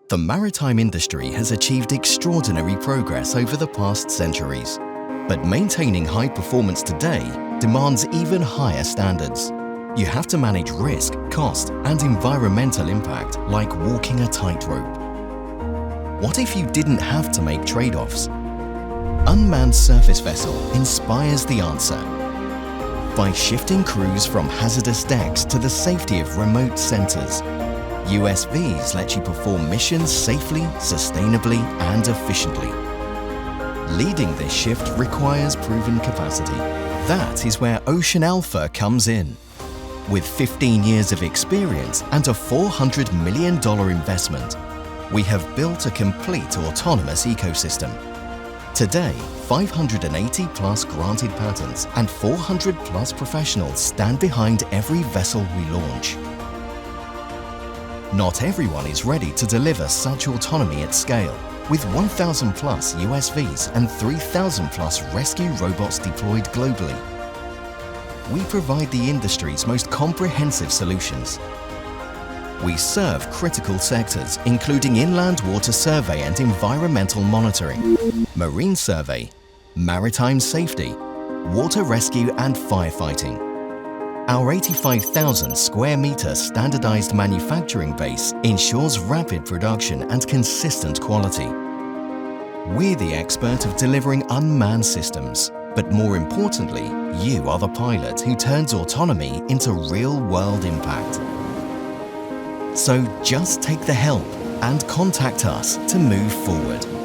The maritime industry has achieved extraordinary progress over the past centuries, but maintaining high performance today demands even higher standards. You have to manage risk, cost, and environmental impact like walking a tightrope. What if you didn't have to make trade-offs? Unmanned surface vessel inspires the answer. By shifting crews from hazardous decks to the safety of remote centers, USVs let you perform missions safely, sustainably, and efficiently. Leading this shift requires proven capacity. That is where OceanAlpha comes in. With 15 years of experience and a $400 million investment, we have built a complete autonomous ecosystem. Today, 580 plus granted patents and 400 plus professionals stand behind every vessel we launch. Not everyone is ready to deliver such autonomy at scale, with 1,000 plus USVs and 3,000 plus rescue robots deployed globally. We provide the industry's most comprehensive solutions. We serve critical sectors including inland water survey and environmental monitoring, marine survey, maritime safety, water rescue and firefighting. Our 85,000 square meter standardized manufacturing base ensures rapid production and consistent quality. We're the expert of delivering unmanned systems, but more importantly, you are the pilot who turns autonomy into real-world impact. So just take the help and contact us to move forward.